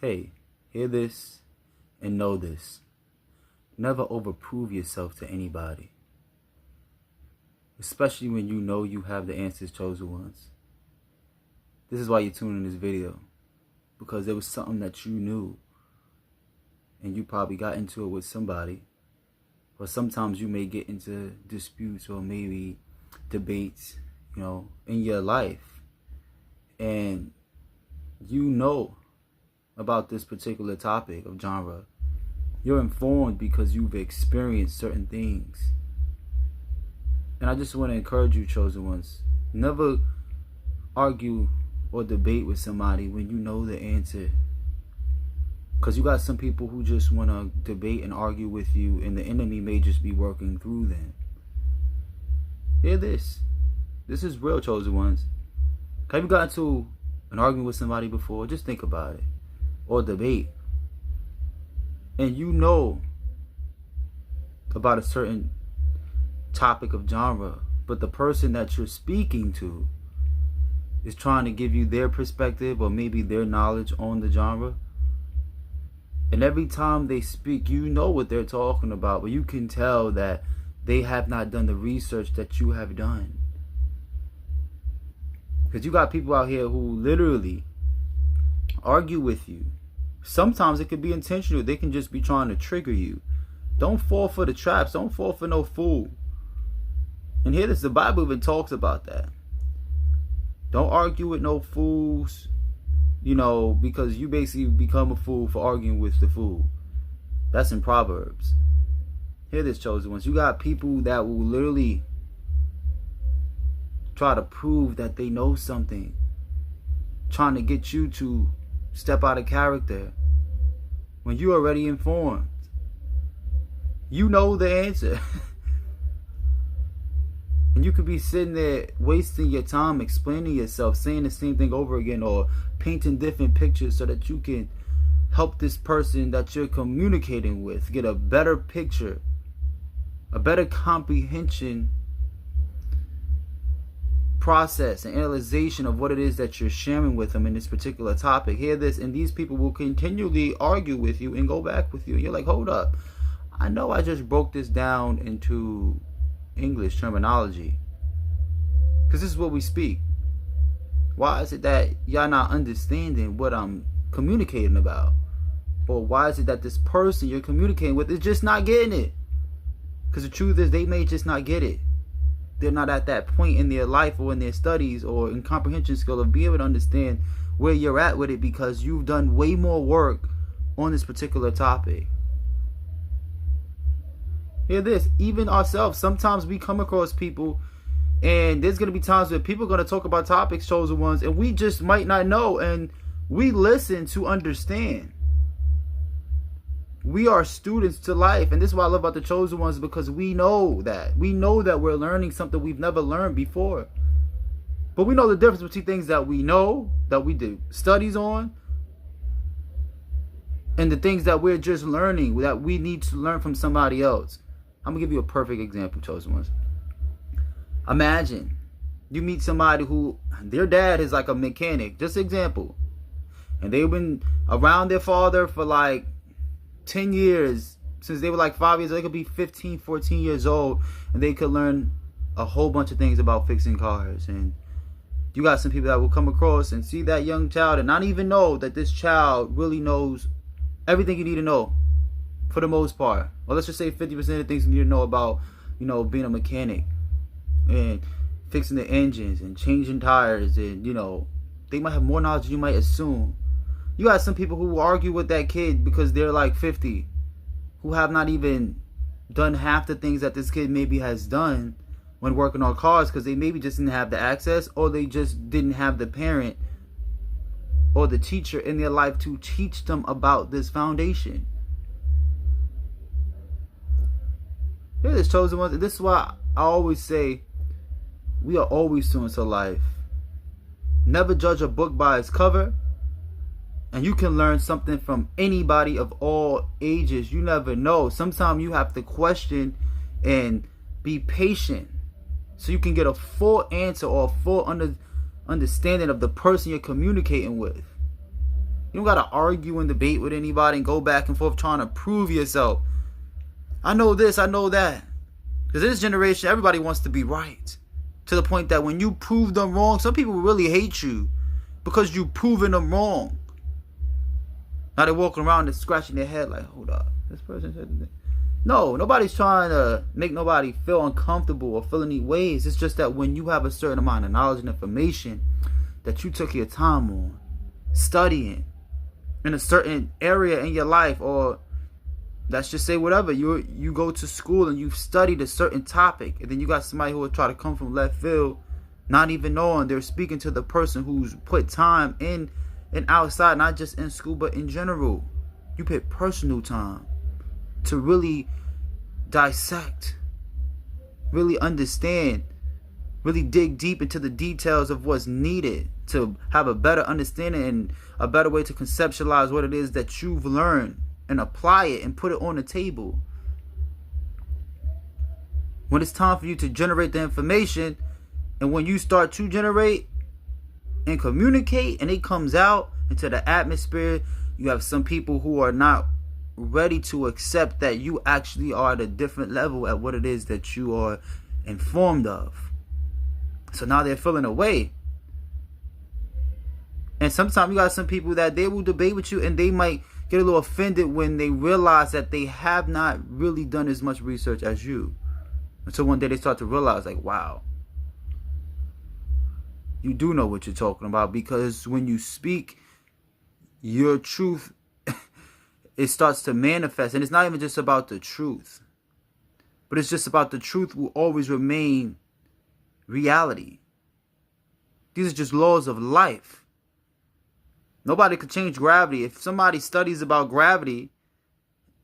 Hey, hear this and know this. Never overprove yourself to anybody. Especially when you know you have the answers, chosen ones. This is why you're tuning this video. Because there was something that you knew. And you probably got into it with somebody. Or sometimes you may get into disputes or maybe debates, in your life. And you know about this particular topic of genre. You're informed because you've experienced certain things. And I just want to encourage you, chosen ones, never argue or debate with somebody when you know the answer. Because you got some people who just want to debate and argue with you, and the enemy may just be working through them. Hear this. This is real, chosen ones. Have you gotten into an argument with somebody before? Just think about it. Or debate. And you know about a certain topic of genre, but the person that you're speaking to is trying to give you their perspective or maybe their knowledge on the genre. And every time they speak, you know what they're talking about, but you can tell that they have not done the research that you have done. Because you got people out here who literally argue with you. Sometimes it could be intentional. They can just be trying to trigger you. Don't fall for the traps. Don't fall for no fool. And here, the Bible even talks about that. Don't argue with no fools, because you basically become a fool for arguing with the fool. That's in Proverbs. Hear this, chosen ones. You got people that will literally try to prove that they know something, trying to get you to step out of character when you're already informed. You know the answer. And you could be sitting there wasting your time explaining yourself, saying the same thing over again, or painting different pictures so that you can help this person that you're communicating with get a better picture, a better comprehension process and analyzation of what it is that you're sharing with them in this particular topic. Hear this, and these people will continually argue with you and go back with you. You're like, hold up, I know I just broke this down into English terminology, because this is what we speak. Why is it that y'all not understanding what I'm communicating about? Or why is it that this person you're communicating with is just not getting it? Because the truth is, they may just not get it. They're not at that point in their life or in their studies or in comprehension skill of being able to understand where you're at with it, because you've done way more work on this particular topic. Hear this, even ourselves, sometimes we come across people, and there's going to be times where people are going to talk about topics, chosen ones, and we just might not know, and we listen to understand. We are students to life, and this is what I love about the chosen ones, because we know that we're learning something we've never learned before. But we know the difference between things that we know, that we do studies on, and the things that we're just learning, that we need to learn from somebody else. I'm gonna give you a perfect example, chosen ones. Imagine you meet somebody who their dad is like a mechanic, just example, and they've been around their father for like 10 years, since they were like 5 years. They could be 15, 14 years old, and they could learn a whole bunch of things about fixing cars. And you got some people that will come across and see that young child and not even know that this child really knows everything you need to know, for the most part. Or let's just say 50% of the things you need to know about, being a mechanic and fixing the engines and changing tires. And, they might have more knowledge than you might assume. You got some people who will argue with that kid because they're like 50, who have not even done half the things that this kid maybe has done when working on cars, because they maybe just didn't have the access, or they just didn't have the parent or the teacher in their life to teach them about this foundation. Hear this, chosen ones. This is why I always say we are always students of life. Never judge a book by its cover. And you can learn something from anybody of all ages. You never know. Sometimes you have to question and be patient so you can get a full answer or a full understanding of the person you're communicating with. You don't got to argue and debate with anybody and go back and forth trying to prove yourself. I know this, I know that. Because this generation, everybody wants to be right. To the point that when you prove them wrong, some people really hate you because you proving them wrong. Now they're walking around and scratching their head like, hold up, this person said that. No, nobody's trying to make nobody feel uncomfortable or feel any ways. It's just that when you have a certain amount of knowledge and information that you took your time on studying in a certain area in your life, or let's just say whatever, you go to school and you've studied a certain topic, and then you got somebody who will try to come from left field, not even knowing they're speaking to the person who's put time in and outside, not just in school but in general. You put personal time to really dissect, really understand, really dig deep into the details of what's needed to have a better understanding and a better way to conceptualize what it is that you've learned and apply it and put it on the table. When it's time for you to generate the information, and when you start to generate and communicate and it comes out into the atmosphere, you have some people who are not ready to accept that you actually are at a different level at what it is that you are informed of. So now they're feeling away. And sometimes you got some people that they will debate with you and they might get a little offended when they realize that they have not really done as much research as you. Until one day they start to realize, like, wow, you do know what you're talking about, because when you speak your truth, it starts to manifest. And it's not even just about the truth, but it's just about the truth will always remain reality. These are just laws of life. Nobody could change gravity. If somebody studies about gravity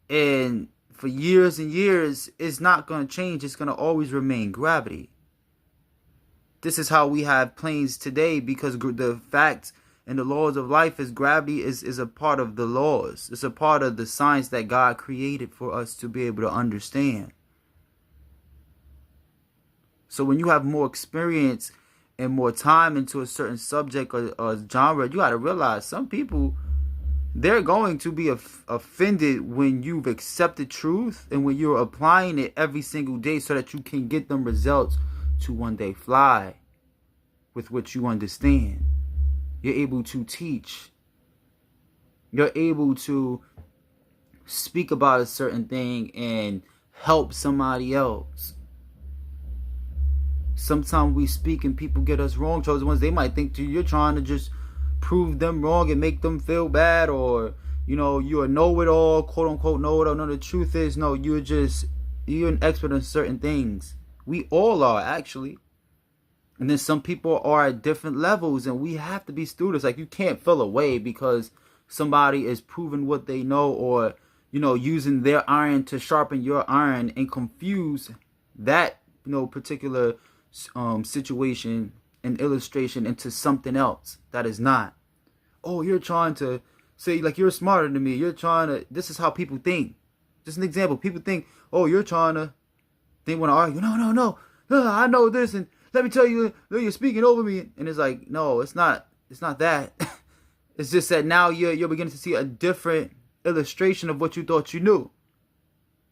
and for years and years, it's not going to change. It's going to always remain gravity. This is how we have planes today, because the facts and the laws of life is gravity is a part of the laws. It's a part of the science that God created for us to be able to understand. So when you have more experience and more time into a certain subject or genre, you got to realize some people, they're going to be offended when you've accepted truth and when you're applying it every single day so that you can get them results to one day fly with what you understand. You're able to teach. You're able to speak about a certain thing and help somebody else. Sometimes we speak and people get us wrong, chosen ones. They might think you're trying to just prove them wrong and make them feel bad, or, you know, you're a know-it-all, quote-unquote know-it-all. No, the truth is, no, you're an expert in certain things. We all are, actually. And then some people are at different levels, and we have to be students. Like, you can't feel away because somebody is proving what they know, or, you know, using their iron to sharpen your iron and confuse that, you know, particular situation and illustration into something else that is not. Oh, you're trying to say, like, you're smarter than me. You're trying to, this is how people think. Just an example. People think, oh, you're trying to, they want to argue. No. I know this, and let me tell you, you're speaking over me. And it's like, no, it's not that. It's just that now you're beginning to see a different illustration of what you thought you knew.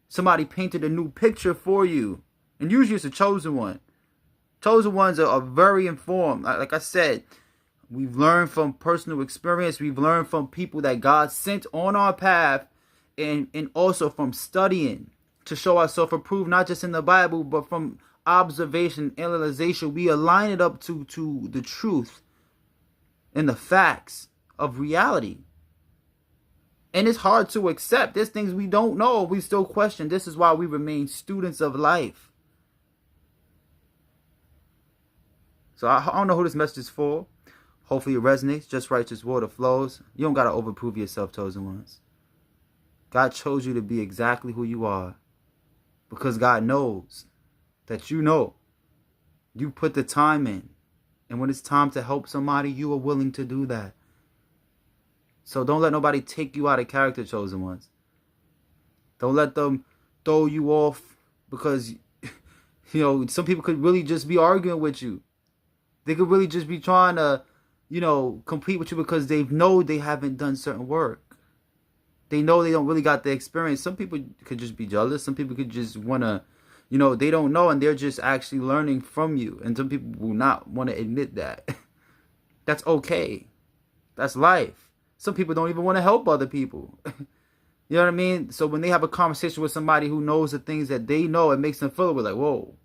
Somebody painted a new picture for you. And usually it's a chosen one. Chosen ones are very informed. Like I said, we've learned from personal experience. We've learned from people that God sent on our path, and also from studying to show ourselves approved, not just in the Bible, but from observation, analyzation. We align it up to the truth and the facts of reality. And it's hard to accept. There's things we don't know. We still question. This is why we remain students of life. So I don't know who this message is for. Hopefully it resonates. Just righteous water flows. You don't got to overprove yourself, chosen ones. God chose you to be exactly who you are, because God knows that you know. You put the time in. And when it's time to help somebody, you are willing to do that. So don't let nobody take you out of character, chosen ones. Don't let them throw you off, because, you know, some people could really just be arguing with you. They could really just be trying to you know, compete with you because they know they haven't done certain work. They know they don't really got the experience. Some people could just be jealous. Some people could just want to, you know, they don't know and they're just actually learning from you. And some people will not want to admit that. That's okay. That's life. Some people don't even want to help other people. You know what I mean? So when they have a conversation with somebody who knows the things that they know, it makes them feel like, whoa.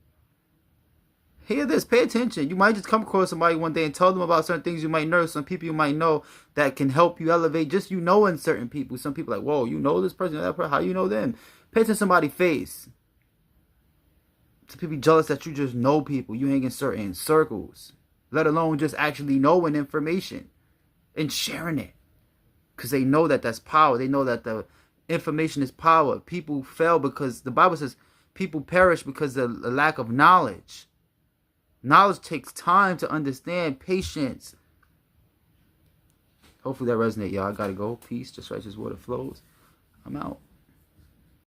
Hear this, pay attention. You might just come across somebody one day and tell them about certain things you might know, some people you might know that can help you elevate. Just you knowing certain people. Some people like, whoa, you know this person, that person, how you know them? Pay attention to somebody's face. Some people be jealous that you just know people. You hang in certain circles. Let alone just actually knowing information and sharing it. Because they know that that's power. They know that the information is power. People fail because the Bible says people perish because of the lack of knowledge. Knowledge takes time to understand, patience. Hopefully that resonates, y'all. I gotta go. Peace. Just righteous water flows. I'm out.